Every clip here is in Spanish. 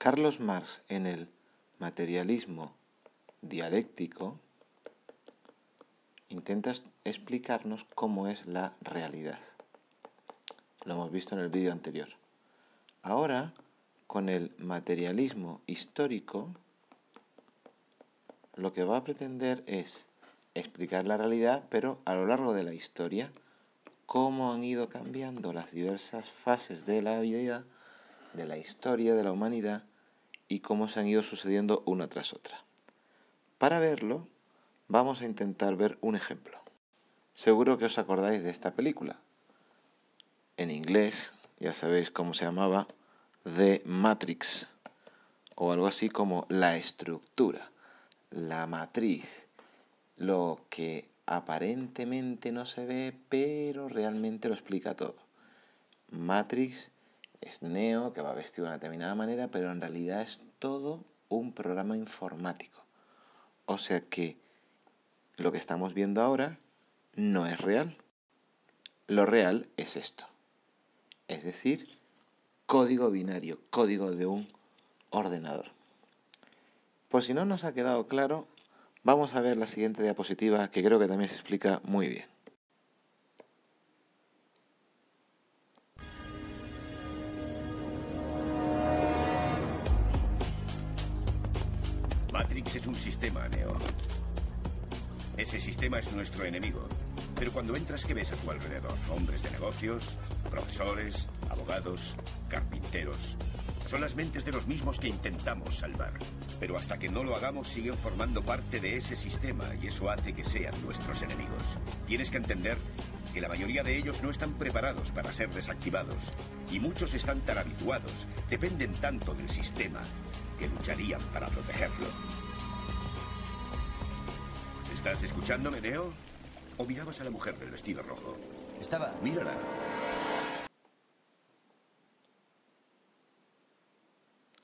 Carlos Marx, en el materialismo dialéctico, intenta explicarnos cómo es la realidad. Lo hemos visto en el vídeo anterior. Ahora, con el materialismo histórico, lo que va a pretender es explicar la realidad, pero a lo largo de la historia, cómo han ido cambiando las diversas fases de la vida, de la historia, de la humanidad, y cómo se han ido sucediendo una tras otra. Para verlo, vamos a intentar ver un ejemplo. Seguro que os acordáis de esta película. En inglés, ya sabéis cómo se llamaba, The Matrix, o algo así como la estructura, la matriz, lo que aparentemente no se ve, pero realmente lo explica todo. Matrix es Neo, que va vestido de una determinada manera, pero en realidad es todo un programa informático. O sea que lo que estamos viendo ahora no es real. Lo real es esto. Es decir, código binario, código de un ordenador. Por si no nos ha quedado claro, vamos a ver la siguiente diapositiva, que creo que también se explica muy bien. Matrix es un sistema, Neo. Ese sistema es nuestro enemigo. Pero cuando entras, ¿qué ves a tu alrededor? Hombres de negocios, profesores, abogados, carpinteros. Son las mentes de los mismos que intentamos salvar. Pero hasta que no lo hagamos, siguen formando parte de ese sistema y eso hace que sean nuestros enemigos. Tienes que entender que la mayoría de ellos no están preparados para ser desactivados. Y muchos están tan habituados, dependen tanto del sistema, que lucharían para protegerlo. ¿Estás escuchándome, Neo? ¿O mirabas a la mujer del vestido rojo? Estaba. Mírala.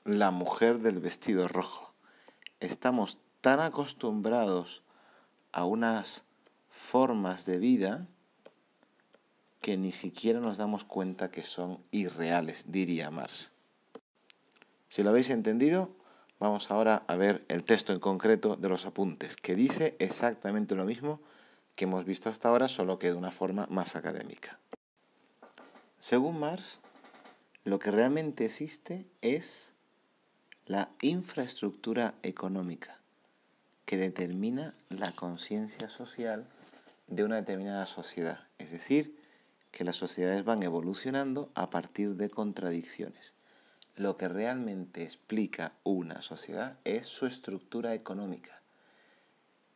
La mujer del vestido rojo. Estamos tan acostumbrados a unas formas de vida que ni siquiera nos damos cuenta que son irreales, diría Marx. Si lo habéis entendido, vamos ahora a ver el texto en concreto de los apuntes, que dice exactamente lo mismo que hemos visto hasta ahora, solo que de una forma más académica. Según Marx, lo que realmente existe es la infraestructura económica que determina la conciencia social de una determinada sociedad. Es decir, que las sociedades van evolucionando a partir de contradicciones. Lo que realmente explica una sociedad es su estructura económica.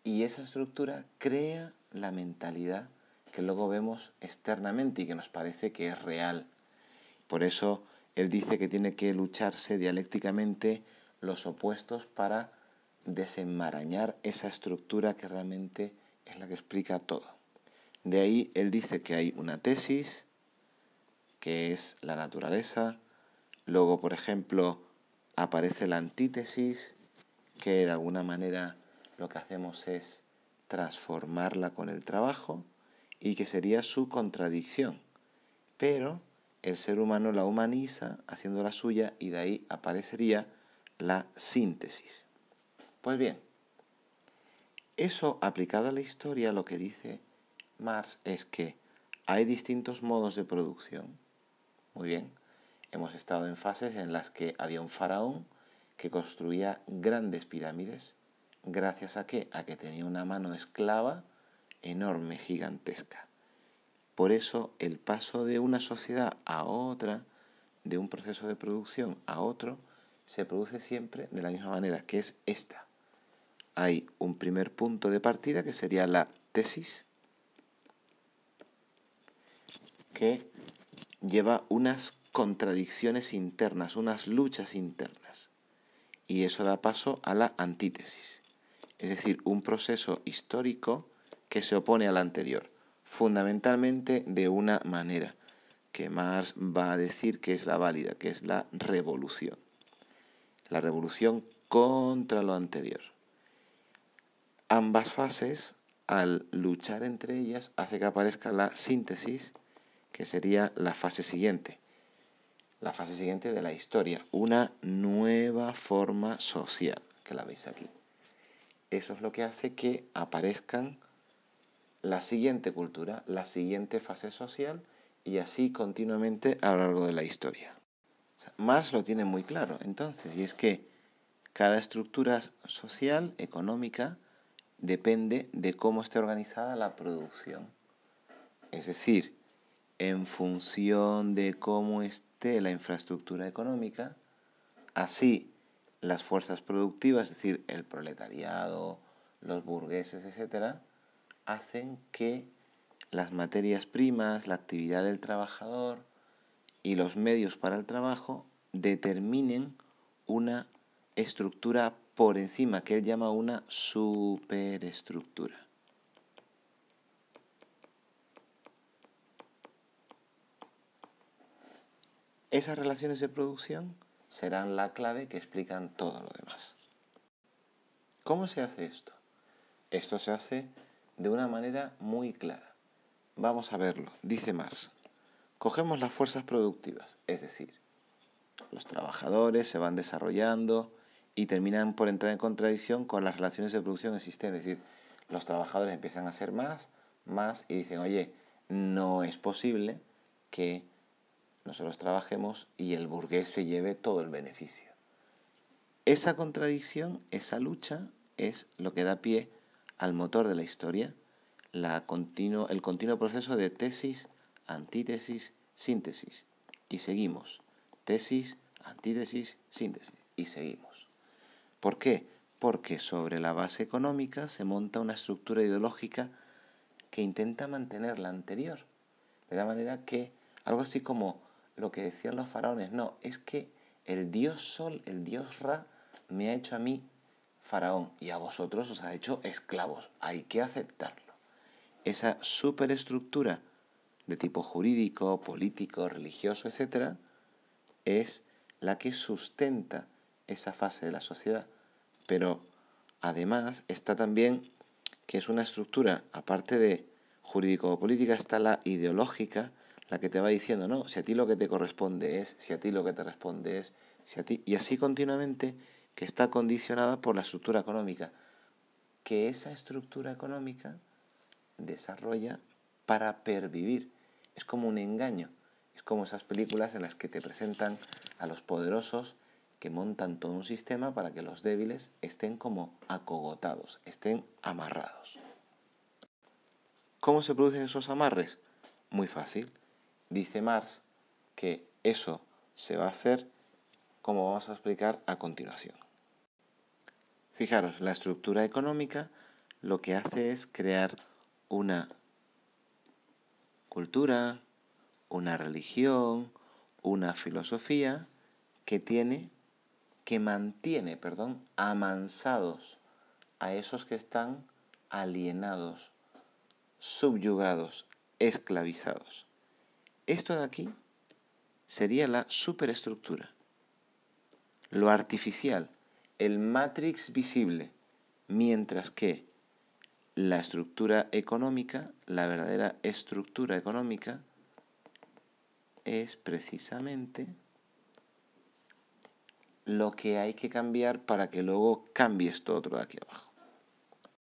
Y esa estructura crea la mentalidad que luego vemos externamente y que nos parece que es real. Por eso él dice que tiene que lucharse dialécticamente los opuestos para desenmarañar esa estructura que realmente es la que explica todo. De ahí él dice que hay una tesis, que es la naturaleza. Luego, por ejemplo, aparece la antítesis, que de alguna manera lo que hacemos es transformarla con el trabajo y que sería su contradicción. Pero el ser humano la humaniza haciendo la suya y de ahí aparecería la síntesis. Pues bien, eso aplicado a la historia, lo que dice Marx es que hay distintos modos de producción. Muy bien, hemos estado en fases en las que había un faraón que construía grandes pirámides. ¿Gracias a qué? A que tenía una mano esclava enorme, gigantesca. Por eso el paso de una sociedad a otra, de un proceso de producción a otro, se produce siempre de la misma manera, que es esta. Hay un primer punto de partida que sería la tesis, que lleva unas contradicciones internas, unas luchas internas. Y eso da paso a la antítesis, es decir, un proceso histórico que se opone al anterior, fundamentalmente de una manera que Marx va a decir que es la válida, que es la revolución. La revolución contra lo anterior. Ambas fases, al luchar entre ellas, hace que aparezca la síntesis, que sería la fase siguiente. la fase siguiente de la historia, una nueva forma social, que la veis aquí. Eso es lo que hace que aparezcan la siguiente cultura, la siguiente fase social y así continuamente a lo largo de la historia. O sea, Marx lo tiene muy claro entonces, y es que cada estructura social, económica, depende de cómo esté organizada la producción. Es decir, en función de cómo esté la infraestructura económica, así las fuerzas productivas, es decir, el proletariado, los burgueses, etc., hacen que las materias primas, la actividad del trabajador y los medios para el trabajo determinen una estructura por encima, que él llama una superestructura. Esas relaciones de producción serán la clave que explican todo lo demás. ¿Cómo se hace esto? Esto se hace de una manera muy clara. Vamos a verlo. Dice Marx, cogemos las fuerzas productivas, es decir, los trabajadores se van desarrollando y terminan por entrar en contradicción con las relaciones de producción existentes. Es decir, los trabajadores empiezan a hacer más y dicen, oye, no es posible que nosotros trabajemos y el burgués se lleve todo el beneficio. Esa contradicción, esa lucha, es lo que da pie al motor de la historia, el continuo proceso de tesis, antítesis, síntesis. Y seguimos. Tesis, antítesis, síntesis. Y seguimos. ¿Por qué? Porque sobre la base económica se monta una estructura ideológica que intenta mantener la anterior. De la manera que, algo así como lo que decían los faraones, no, es que el dios Sol, el dios Ra, me ha hecho a mí faraón y a vosotros os ha hecho esclavos. Hay que aceptarlo. Esa superestructura de tipo jurídico, político, religioso, etc., es la que sustenta esa fase de la sociedad. Pero además está también que es una estructura, aparte de jurídico-política, está la ideológica, la que te va diciendo, no, si a ti lo que te corresponde es, si a ti lo que te responde es, si a ti, y así continuamente, que está condicionada por la estructura económica, que esa estructura económica desarrolla para pervivir. Es como un engaño, es como esas películas en las que te presentan a los poderosos que montan todo un sistema para que los débiles estén como acogotados, estén amarrados. ¿Cómo se producen esos amarres? Muy fácil. Dice Marx que eso se va a hacer como vamos a explicar a continuación. Fijaros, la estructura económica lo que hace es crear una cultura, una religión, una filosofía que mantiene, amansados a esos que están alienados, subyugados, esclavizados. Esto de aquí sería la superestructura, lo artificial, el matrix visible, mientras que la estructura económica, la verdadera estructura económica, es precisamente lo que hay que cambiar para que luego cambie esto otro de aquí abajo.